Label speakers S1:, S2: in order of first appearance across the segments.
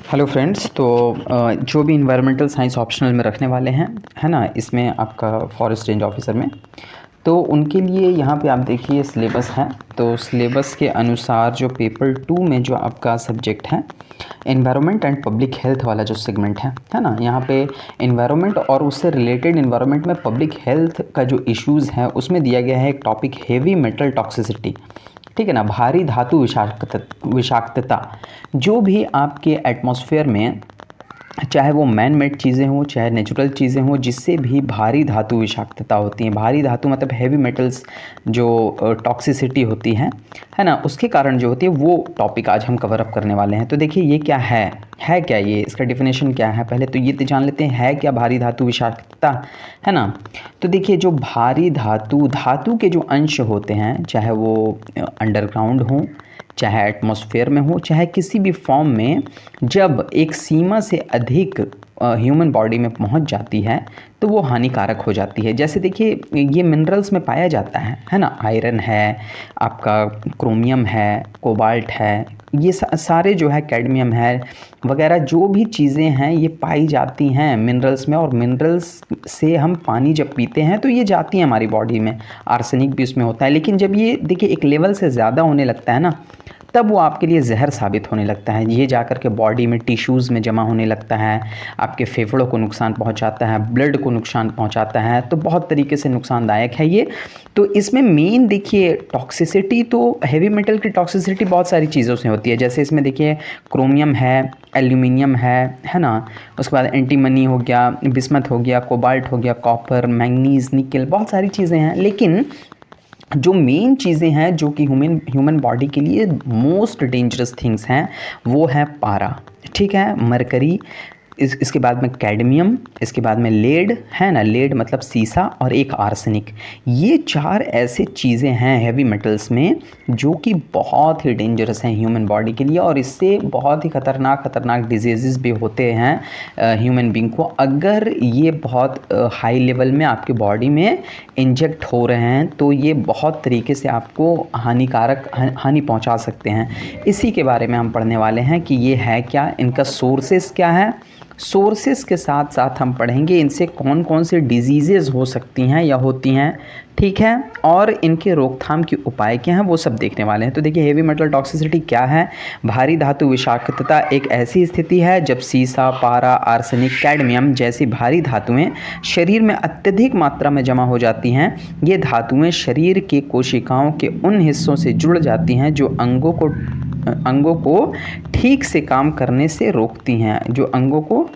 S1: Hello friends. तो जो भी इन्वायरमेंटल साइंस ऑप्शनल में रखने वाले हैं, है ना, इसमें आपका फॉरेस्ट रेंज ऑफिसर में, तो उनके लिए यहाँ पे आप देखिए सिलेबस है। तो सिलेबस के अनुसार जो पेपर 2 में जो आपका सब्जेक्ट है एनवायरनमेंट एंड पब्लिक हेल्थ वाला जो सेगमेंट है ना, यहाँ पे एनवायरनमेंट और उससे रिलेटेड एनवायरनमेंट में पब्लिक हेल्थ का जो इश्यूज़ है उसमें दिया गया है एक टॉपिक हेवी मेटल टॉक्सिसिटी। ठीक है ना, भारी धातु विषाक्तता। जो भी आपके एटमॉस्फेयर में, चाहे वो मैन मेड चीज़ें हों चाहे नेचुरल चीज़ें हों, जिससे भी भारी धातु विषाक्तता होती है। भारी धातु मतलब हैवी मेटल्स जो टॉक्सिसिटी होती है ना, उसके कारण जो होती है वो टॉपिक आज हम कवर अप करने वाले हैं। तो देखिए ये क्या है क्या, ये इसका डिफिनेशन क्या है। पहले तो ये तो जान लेते हैं है क्या भारी धातु विषाक्तता, है ना। तो देखिए जो भारी धातु के जो अंश होते हैं, चाहे वो अंडरग्राउंड हों, चाहे एटमॉस्फेयर में हो, चाहे किसी भी फॉर्म में, जब एक सीमा से अधिक ह्यूमन बॉडी में पहुंच जाती है तो वो हानिकारक हो जाती है। जैसे देखिए ये मिनरल्स में पाया जाता है ना, आयरन है, आपका क्रोमियम है, कोबाल्ट है, ये सारे जो है, कैडमियम है वगैरह, जो भी चीज़ें हैं ये पाई जाती हैं मिनरल्स में। और मिनरल्स से हम पानी जब पीते हैं तो ये जाती हैं हमारी बॉडी में, आर्सेनिक भी उसमें होता है। लेकिन जब ये देखिए एक लेवल से ज़्यादा होने लगता है ना, तब वो आपके लिए जहर साबित होने लगता है। ये जाकर के बॉडी में टिश्यूज़ में जमा होने लगता है, आपके फेफड़ों को नुकसान पहुंचाता है, ब्लड को नुकसान पहुंचाता है। तो बहुत तरीके से नुकसानदायक है ये। तो इसमें मेन देखिए टॉक्सिसिटी, तो हेवी मेटल की टॉक्सिसिटी बहुत सारी चीज़ों से होती है। जैसे इसमें देखिए क्रोमियम है, एल्यूमिनियम है ना, उसके बाद एंटीमनी हो गया, बिस्मथ हो गया, कोबाल्ट हो गया, कॉपर, मैंगनीज, निकल, बहुत सारी चीज़ें हैं। लेकिन जो मेन चीज़ें हैं जो कि ह्यूमन बॉडी के लिए मोस्ट डेंजरस थिंग्स हैं, वो है पारा, ठीक है, मरकरी, इसके बाद में कैडमियम, इसके बाद में लेड, है ना, लेड मतलब सीसा, और एक आर्सेनिक। ये चार ऐसे चीज़ें हैं हैवी मेटल्स में जो कि बहुत ही डेंजरस हैं ह्यूमन बॉडी के लिए, और इससे बहुत ही ख़तरनाक डिजीज़ भी होते हैं ह्यूमन बींग को, अगर ये बहुत हाई लेवल में आपके बॉडी में इंजेक्ट हो रहे हैं तो ये बहुत तरीके से आपको हानि पहुंचा सकते हैं। इसी के बारे में हम पढ़ने वाले हैं कि ये है क्या, इनका सोर्सेस क्या है। सोर्सेस के साथ साथ हम पढ़ेंगे इनसे कौन कौन से डिजीज़ेज़ हो सकती हैं या होती हैं, ठीक है, और इनके रोकथाम के उपाय क्या हैं वो सब देखने वाले हैं। तो देखिए हेवी मेटल टॉक्सिसिटी क्या है। भारी धातु विषाक्तता एक ऐसी स्थिति है जब सीसा, पारा, आर्सेनिक, कैडमियम जैसी भारी धातुएं शरीर में अत्यधिक मात्रा में जमा हो जाती हैं। ये धातुएं शरीर के कोशिकाओं के उन हिस्सों से जुड़ जाती हैं जो अंगों को ठीक से काम करने से रोकती हैं, जो अंगों को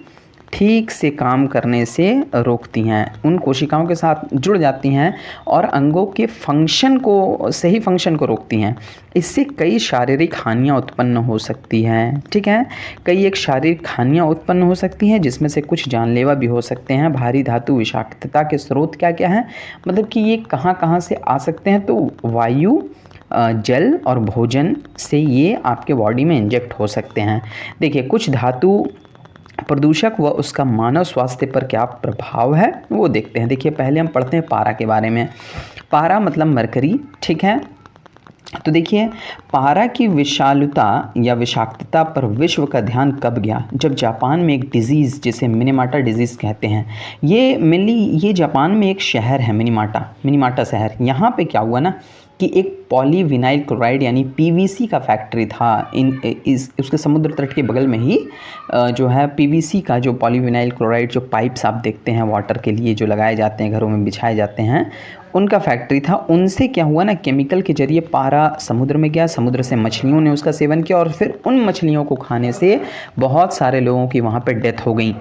S1: ठीक से काम करने से रोकती हैं, उन कोशिकाओं के साथ जुड़ जाती हैं और अंगों के सही फंक्शन को रोकती हैं। इससे कई शारीरिक हानियाँ उत्पन्न हो सकती हैं, ठीक है, कई एक शारीरिक हानियाँ उत्पन्न हो सकती हैं जिसमें से कुछ जानलेवा भी हो सकते हैं। भारी धातु विषाक्तता के स्रोत क्या क्या हैं, मतलब कि ये कहाँ कहाँ से आ सकते हैं। तो वायु, जल और भोजन से ये आपके बॉडी में इंजेक्ट हो सकते हैं। देखिए कुछ धातु प्रदूषक व उसका मानव स्वास्थ्य पर क्या प्रभाव है वो देखते हैं। देखिए पहले हम पढ़ते हैं पारा के बारे में। पारा मतलब मरकरी, ठीक है। तो देखिए पारा की विषालुता या विषाक्तता पर विश्व का ध्यान कब गया, जब जापान में एक डिजीज़ जिसे मिनीमाटा डिजीज़ कहते हैं, ये जापान में एक शहर है मिनीमाटा शहर। यहाँ पे क्या हुआ ना कि एक पॉलीविनाइल क्लोराइड यानी पीवीसी का फैक्ट्री था उसके समुद्र तट के बगल में ही जो है पीवीसी का जो पॉलीविनाइल क्लोराइड जो पाइप्स आप देखते हैं वाटर के लिए जो लगाए जाते हैं, घरों में बिछाए जाते हैं, उनका फैक्ट्री था। उनसे क्या हुआ ना, केमिकल के जरिए पारा समुद्र में गया, समुद्र से मछलियों ने उसका सेवन किया और फिर उन मछलियों को खाने से बहुत सारे लोगों की वहाँ पे डेथ हो गई।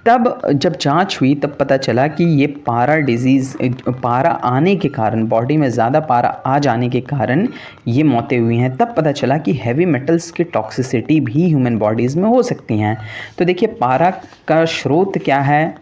S1: तब जब जांच हुई तब पता चला कि ये पारा आने के कारण, बॉडी में ज़्यादा पारा आ जाने के कारण ये मौतें हुई हैं। तब पता चला कि हैवी मेटल्स की टॉक्सिसिटी भी ह्यूमन बॉडीज़ में हो सकती हैं। तो देखिए पारा का स्रोत क्या है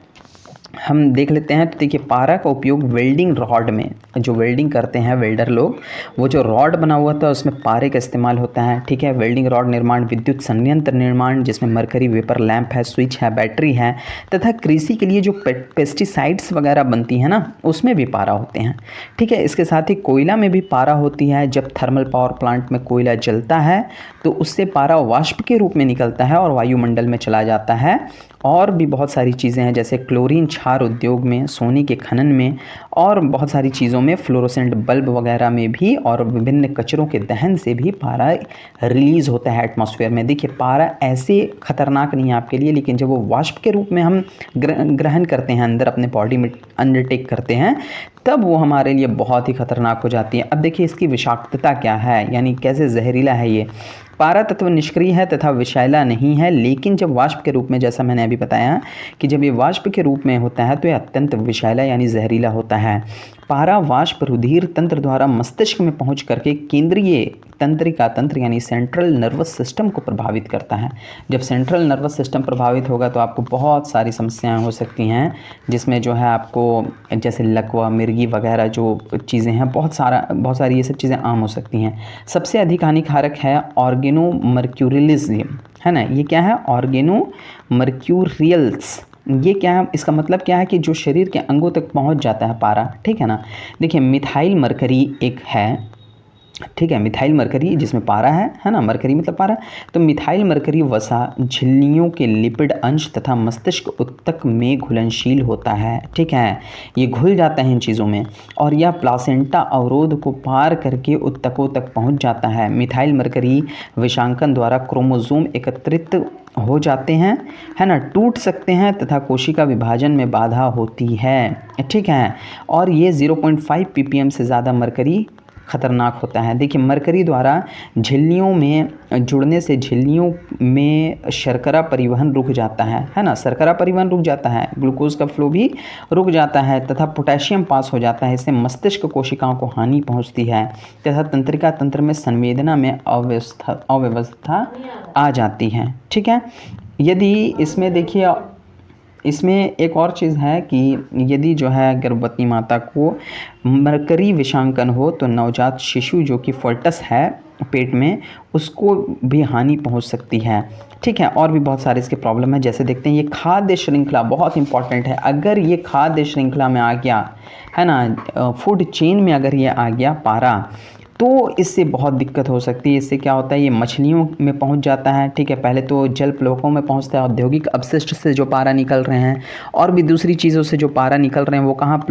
S1: हम देख लेते हैं। तो देखिए पारा का उपयोग वेल्डिंग रॉड में, जो वेल्डिंग करते हैं वेल्डर लोग, वो जो रॉड बना हुआ था उसमें पारे का इस्तेमाल होता है। ठीक है, वेल्डिंग रॉड निर्माण, विद्युत संयंत्र निर्माण जिसमें मरकरी वेपर लैंप है, स्विच है, बैटरी है, तथा कृषि के लिए जो पेस्टिसाइड्स वगैरह बनती है ना, उसमें भी पारा होते हैं। ठीक है, इसके साथ ही कोयला में भी पारा होती है। जब थर्मल पावर प्लांट में कोयला जलता है तो उससे पारा वाष्प के रूप में निकलता है और वायुमंडल में चला जाता है। और भी बहुत सारी चीज़ें हैं, जैसे क्लोरीन क्षार उद्योग में, सोने के खनन में, और बहुत सारी चीज़ों में, फ्लोरोसेंट बल्ब वगैरह में भी, और विभिन्न कचरों के दहन से भी पारा रिलीज़ होता है एटमॉस्फेयर में। देखिए, पारा ऐसे खतरनाक नहीं है आपके लिए, लेकिन जब वो वाष्प के रूप में हम ग्रहण करते हैं, अंदर अपने बॉडी में अंडरटेक करते हैं, तब वो हमारे लिए बहुत ही खतरनाक हो जाती है। अब देखिए इसकी विषाक्तता क्या है, यानी कैसे जहरीला है ये। पारा तत्व निष्क्रिय है तथा विषैला नहीं है, लेकिन जब वाष्प के रूप में, जैसा मैंने अभी बताया कि जब ये वाष्प के रूप में होता है तो ये अत्यंत विषैला यानी जहरीला होता है। पारा वाष्प रुधिर तंत्र द्वारा मस्तिष्क में पहुंच करके केंद्रीय तंत्रिका तंत्र यानी सेंट्रल नर्वस सिस्टम को प्रभावित करता है। जब सेंट्रल नर्वस सिस्टम प्रभावित होगा तो आपको बहुत सारी समस्याएं हो सकती हैं, जिसमें जो है आपको जैसे लकवा, मिर्गी वगैरह जो चीज़ें हैं, बहुत सारी ये सब चीज़ें आम हो सकती हैं। सबसे अधिक हानिकारक है ऑर्गेनोमर्क्यूरियलिज्म, है ना। ये क्या है? ऑर्गेनोमर्क्यूरियल्स। ये क्या है? इसका मतलब क्या है कि जो शरीर के अंगों तक पहुंच जाता है पारा। ठीक है ना। देखिए, मिथाइल मरकरी एक है, ठीक है, मिथाइल मरकरी जिसमें पारा है ना, मरकरी मतलब पारा। तो मिथाइल मरकरी वसा झिल्लियों के लिपिड अंश तथा मस्तिष्क उत्तक में घुलनशील होता है। ठीक है, ये घुल जाता है इन चीज़ों में, और यह प्लासेंटा अवरोध को पार करके उत्तकों तक पहुंच जाता है। मिथाइल मरकरी विषांकन द्वारा क्रोमोसोम एकत्रित हो जाते हैं, है ना, टूट सकते हैं तथा कोशिका विभाजन में बाधा होती है। ठीक है, और ये 0.5 ppm से ज़्यादा मरकरी खतरनाक होता है। देखिए, मरकरी द्वारा झिल्लियों में जुड़ने से झिल्लियों में शर्करा परिवहन रुक जाता है ना, शर्करा परिवहन रुक जाता है, ग्लूकोज का फ्लो भी रुक जाता है तथा पोटेशियम पास हो जाता है। इससे मस्तिष्क कोशिकाओं को हानि पहुंचती है तथा तंत्रिका तंत्र में संवेदना में अव्यवस्था आ जाती है। ठीक है, यदि इसमें देखिए, इसमें एक और चीज़ है कि यदि जो है गर्भवती माता को मरकरी विषांकन हो तो नवजात शिशु जो कि फर्टस है पेट में, उसको भी हानि पहुंच सकती है। ठीक है, और भी बहुत सारे इसके प्रॉब्लम है। जैसे देखते हैं, ये खाद्य श्रृंखला बहुत इंपॉर्टेंट है। अगर ये खाद्य श्रृंखला में आ गया, है ना, फूड चेन में अगर ये आ गया पारा, तो इससे बहुत दिक्कत हो सकती है। इससे क्या होता है, ये मछलियों में पहुंच जाता है। ठीक है, पहले तो जल प्लवकों में पहुंचता है, औद्योगिक अपशिष्ट से जो पारा निकल रहे हैं और भी दूसरी चीज़ों से जो पारा निकल रहे हैं, वो कहाँ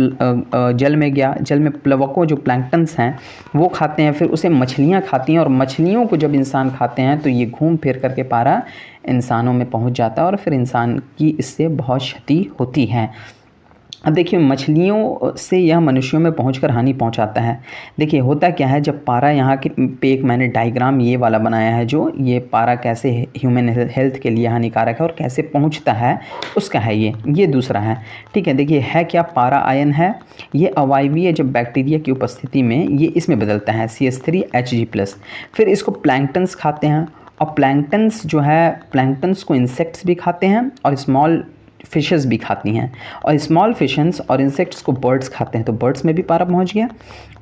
S1: जल में गया। जल में प्लवकों जो प्लैंक्टन्स हैं वो खाते हैं, फिर उसे मछलियाँ खाती हैं, और मछलियों को जब इंसान खाते हैं तो ये घूम फिर करके पारा इंसानों में पहुँच जाता है और फिर इंसान की इससे बहुत क्षति होती है। अब देखिए, मछलियों से यह मनुष्यों में पहुंचकर हानि पहुंचाता है। देखिए, होता क्या है, जब पारा यहाँ के पे एक मैंने डायग्राम ये वाला बनाया है, जो ये पारा कैसे ह्यूमन हेल्थ के लिए हानिकारक है और कैसे पहुंचता है उसका है ये दूसरा है। ठीक है, देखिए है क्या, पारा आयन है, ये अवायवीय जब बैक्टीरिया की उपस्थिति में ये इसमें बदलता है CH3Hg+। फिर इसको प्लैंक्टन्स खाते हैं, और प्लैंक्टन्स जो है, प्लैंक्टन्स को इंसेक्ट्स भी खाते हैं और स्मॉल फिशेस भी खाती हैं, और स्मॉल फिशेस और इंसेक्ट्स को बर्ड्स खाते हैं, तो बर्ड्स में भी पारा पहुंच गया।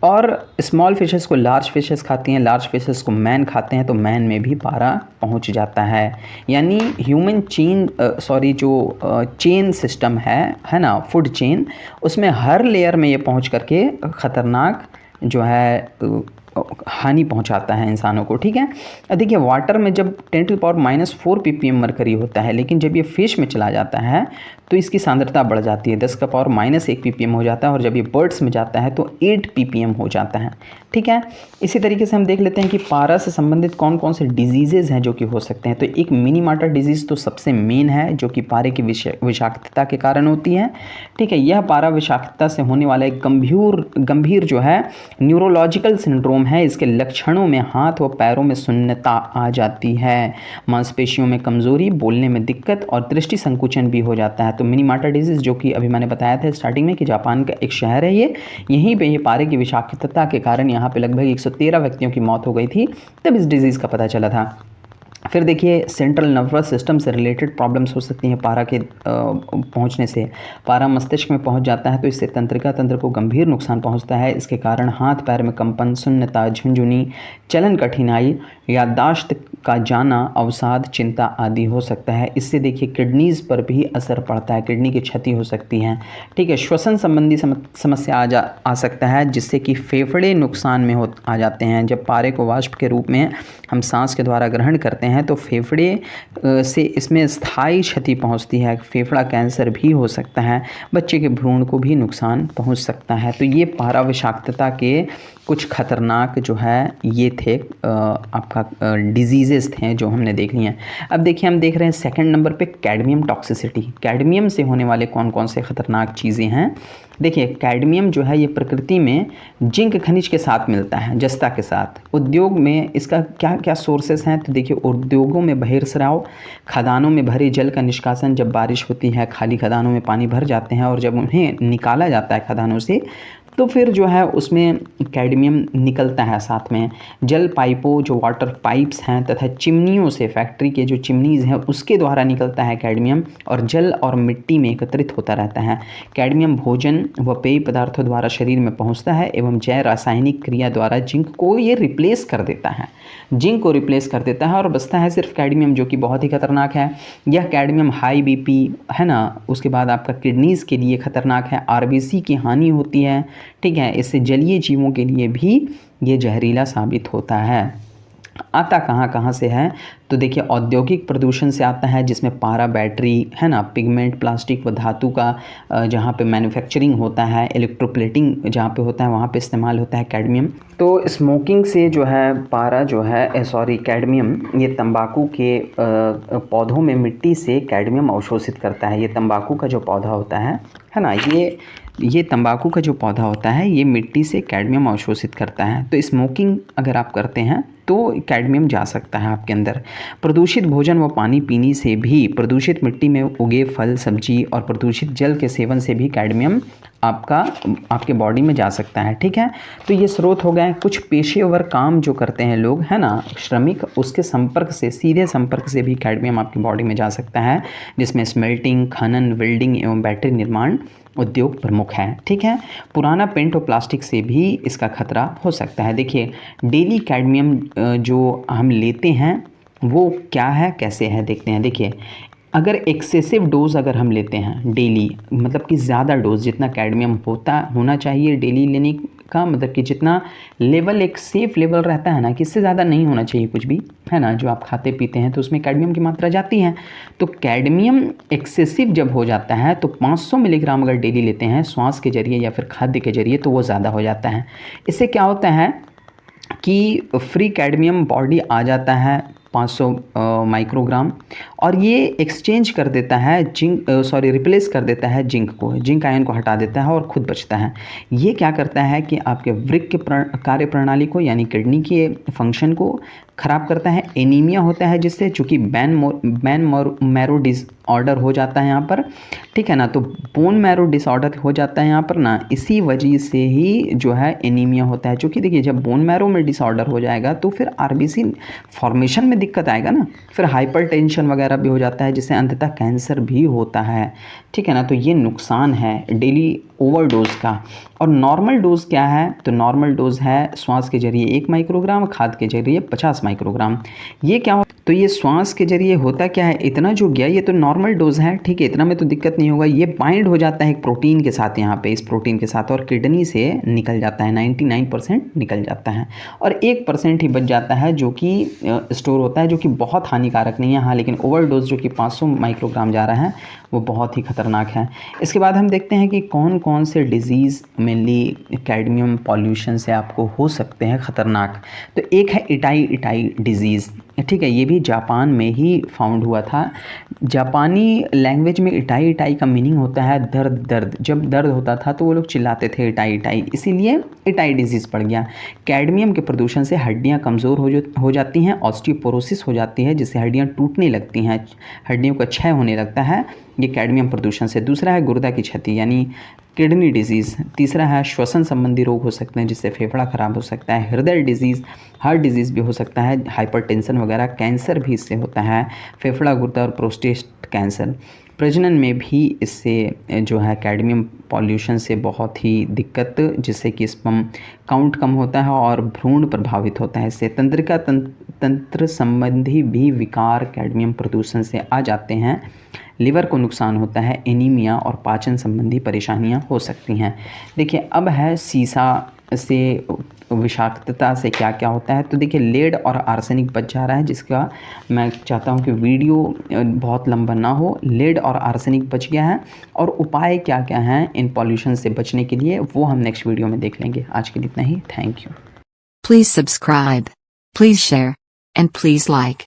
S1: और स्मॉल फिशेस को लार्ज फिशेस खाती हैं, लार्ज फिशेस को मैन खाते हैं, तो मैन में भी पारा पहुंच जाता है। यानी ह्यूमन चेन जो चेन सिस्टम है ना, फूड चेन, उसमें हर लेयर में ये पहुंच करके ख़तरनाक जो है हानि पहुंचाता है इंसानों को। ठीक है, देखिए, वाटर में जब 10⁻⁻4 ppm मरकरी होता है, लेकिन जब ये फिश में चला जाता है तो इसकी सांद्रता बढ़ जाती है, 10⁻⁻1 ppm हो जाता है, और जब ये बर्ड्स में जाता है तो 8 ppm हो जाता है। ठीक है, इसी तरीके से हम देख लेते हैं कि पारा से संबंधित कौन कौन से डिजीज़ेज हैं जो कि हो सकते हैं। तो एक मिनीमाटा डिजीज़ तो सबसे मेन है, जो कि पारे की विषाक्तता के कारण होती है। ठीक है, यह पारा विषाक्तता से होने वाला एक गंभीर जो है न्यूरोलॉजिकल सिंड्रोम है। इसके लक्षणों में हाथ व पैरों में सुन्नता आ जाती है, मांसपेशियों में कमजोरी, बोलने में दिक्कत और दृष्टि संकुचन भी हो जाता है। तो मिनीमाटा डिजीज़, जो कि अभी मैंने बताया था स्टार्टिंग में कि जापान का एक शहर है ये, यहीं पे ये पारे की विषाक्तता के कारण यहाँ पे लगभग 113 व्यक्तियों की मौत हो गई थी, तब इस डिजीज़ का पता चला था। फिर देखिए सेंट्रल नर्वस सिस्टम से रिलेटेड प्रॉब्लम्स हो सकती हैं पारा के पहुंचने से। पारा मस्तिष्क में पहुंच जाता है तो इससे तंत्रिका तंत्र को गंभीर नुकसान पहुंचता है। इसके कारण हाथ पैर में कंपन, शून्यता, झुंझुनी, चलन कठिनाई, याददाश्त का जाना, अवसाद, चिंता आदि हो सकता है। इससे देखिए किडनीज़ पर भी असर पड़ता है, किडनी की क्षति हो सकती है। ठीक है, श्वसन संबंधी समस्या आ सकता है, जिससे कि फेफड़े नुकसान में आ जाते हैं। जब पारे को वाष्प के रूप में हम सांस के द्वारा ग्रहण करते हैं तो फेफड़े से इसमें स्थायी क्षति पहुंचती है, फेफड़ा कैंसर भी हो सकता है, बच्चे के भ्रूण को भी नुकसान पहुंच सकता है। तो ये पारा विषाक्तता के कुछ खतरनाक जो है ये थे आपका डिजीज़ेस थे जो हमने देख लिए हैं। अब देखिए हम देख रहे हैं सेकंड नंबर पे कैडमियम टॉक्सिसिटी। कैडमियम से होने वाले कौन कौन से खतरनाक चीज़ें हैं। देखिए कैडमियम जो है ये प्रकृति में जिंक खनिज के साथ मिलता है, जस्ता के साथ। उद्योग में इसका क्या क्या सोर्सेस हैं, तो देखिए उद्योगों में बहिर्स्राव, खदानों में भरे जल का निष्कासन, जब बारिश होती है खाली खदानों में पानी भर जाते हैं और जब उन्हें निकाला जाता है खदानों से तो फिर जो है उसमें कैडमियम निकलता है साथ में। जल पाइपों, जो वाटर पाइप्स हैं, तथा चिमनियों से, फैक्ट्री के जो चिमनीज़ हैं उसके द्वारा निकलता है कैडमियम और जल और मिट्टी में एकत्रित होता रहता है। कैडमियम भोजन व पेय पदार्थों द्वारा शरीर में पहुंचता है एवं जैव रासायनिक क्रिया द्वारा जिंक को ये रिप्लेस कर देता है, जिंक को रिप्लेस कर देता है और बचता है सिर्फ कैडमियम, जो कि बहुत ही खतरनाक है। यह कैडमियम हाई बीपी है ना, उसके बाद आपका किडनीज़ के लिए खतरनाक है, आरबीसी की हानि होती है। ठीक है, इससे जलीय जीवों के लिए भी ये जहरीला साबित होता है। आता कहाँ कहाँ से है, तो देखिए औद्योगिक प्रदूषण से आता है, जिसमें पारा, बैटरी है ना, पिगमेंट, प्लास्टिक व धातु का जहाँ पे मैन्युफैक्चरिंग होता है, इलेक्ट्रोप्लेटिंग जहाँ पे होता है वहाँ पे इस्तेमाल होता है कैडमियम। तो स्मोकिंग से जो है पारा जो है कैडमियम ये तंबाकू के पौधों में मिट्टी से कैडमियम अवशोषित करता है। ये तंबाकू का जो पौधा होता है ना, ये तंबाकू का जो पौधा होता है ये मिट्टी से कैडमियम अवशोषित करता है। तो स्मोकिंग अगर आप करते हैं तो कैडमियम जा सकता है आपके अंदर। प्रदूषित भोजन व पानी पीने से भी, प्रदूषित मिट्टी में उगे फल सब्जी और प्रदूषित जल के सेवन से भी कैडमियम आपके बॉडी में जा सकता है। ठीक है, तो ये स्रोत हो गए। कुछ पेशेवर काम जो करते हैं लोग है ना, श्रमिक, उसके संपर्क से, सीधे संपर्क से भी कैडमियम आपकी बॉडी में जा सकता है, जिसमें स्मेल्टिंग, खनन, वेल्डिंग एवं बैटरी निर्माण उद्योग प्रमुख है। ठीक है, पुराना पेंट और प्लास्टिक से भी इसका खतरा हो सकता है। देखिए डेली कैडमियम जो हम लेते हैं वो क्या है, कैसे है, देखते हैं। देखिए अगर एक्सेसिव डोज अगर हम लेते हैं डेली, मतलब कि ज़्यादा डोज, जितना कैडमियम होना चाहिए डेली लेने का, मतलब कि जितना लेवल एक सेफ़ लेवल रहता है ना, कि इससे ज़्यादा नहीं होना चाहिए कुछ भी है ना, जो आप खाते पीते हैं तो उसमें कैडमियम की मात्रा जाती है। तो कैडमियम एक्सेसिव जब हो जाता है तो 500 मिलीग्राम अगर डेली लेते हैं श्वास के जरिए या फिर खाद्य के जरिए तो वो ज़्यादा हो जाता है। इससे क्या होता है कि फ्री कैडमियम बॉडी आ जाता है 500 माइक्रोग्राम, और ये एक्सचेंज कर देता है रिप्लेस कर देता है जिंक आयन को हटा देता है और खुद बचता है। ये क्या करता है कि आपके वृक्क कार्य प्रणाली को, यानी किडनी के फंक्शन को ख़राब करता है। एनीमिया होता है जिससे, चूँकि बोन मैरो डिसऑर्डर हो जाता है यहाँ पर, ठीक है ना, तो बोन मैरो डिसऑर्डर हो जाता है यहाँ पर ना, इसी वजह से ही जो है एनीमिया होता है। क्योंकि देखिए जब बोन मैरो में डिसऑर्डर हो जाएगा तो फिर आरबीसी फॉर्मेशन में दिक्कत आएगा ना, फिर हाइपरटेंशन वगैरह भी हो जाता है, जिससे अंततः कैंसर भी होता है। ठीक है ना, तो ये नुकसान है डेली ओवरडोज का। और नॉर्मल डोज क्या है, तो नॉर्मल डोज है श्वास के जरिए 1 माइक्रोग्राम, खाद के जरिए 50 माइक्रोग्राम। ये क्या हो, तो ये श्वास के जरिए होता क्या है, इतना जो गया ये तो नॉर्मल डोज है, ठीक है, इतना में तो दिक्कत नहीं होगा। ये बाइंड हो जाता है एक प्रोटीन के साथ, यहाँ पे इस प्रोटीन के साथ, और किडनी से निकल जाता है, 99% निकल जाता है, और 1% ही बच जाता है जो कि स्टोर होता है, जो कि बहुत हानिकारक नहीं है। हाँ, लेकिन ओवरडोज जो कि 500 माइक्रोग्राम जा रहा है वो बहुत ही खतरनाक है। इसके बाद हम देखते हैं कि कौन कौन से डिजीज़ मेनली कैडमियम पॉल्यूशन से आपको हो सकते हैं खतरनाक। तो एक है इटाई डिजीज़, ठीक है, ये भी जापान में ही फाउंड हुआ था। जापानी लैंग्वेज में इटाई का मीनिंग होता है दर्द। जब दर्द होता था तो वो लोग चिल्लाते थे इटाई, इसीलिए इटाई डिजीज़ पड़ गया। कैडमियम के प्रदूषण से हड्डियां कमज़ोर हो जाती हैं, ऑस्टियोपोरोसिस हो जाती है, जिससे हड्डियां टूटने लगती हैं, हड्डियों का क्षय होने लगता है, ये कैडमियम प्रदूषण से। दूसरा है गुर्दा की क्षति यानी किडनी डिजीज़। तीसरा है श्वसन संबंधी रोग हो सकते हैं, जिससे फेफड़ा खराब हो सकता है। हृदय डिजीज़, हार्ट डिजीज़ भी हो सकता है, हाइपरटेंशन वगैरह, कैंसर भी इससे होता है, फेफड़ा, गुर्दा और प्रोस्टेट कैंसर। प्रजनन में भी इससे जो है कैडमियम पॉल्यूशन से बहुत ही दिक्कत, जिससे कि स्पर्म काउंट कम होता है और भ्रूण प्रभावित होता है। इससे तंत्रिका तंत्र संबंधी भी विकार कैडमियम प्रदूषण से आ जाते हैं। लिवर को नुकसान होता है, एनीमिया और पाचन संबंधी परेशानियां हो सकती हैं। देखिए अब है सीसा से विषाक्तता से क्या क्या होता है। तो देखिए लेड और आर्सेनिक बच जा रहा है, जिसका मैं चाहता हूं कि वीडियो बहुत लंबा ना हो। लेड और आर्सेनिक बच गया है, और उपाय क्या क्या हैं इन पॉल्यूशन से बचने के लिए वो हम नेक्स्ट वीडियो में देख लेंगे। आज के लिए इतना ही। Thank you.
S2: Please subscribe, please share, and please like.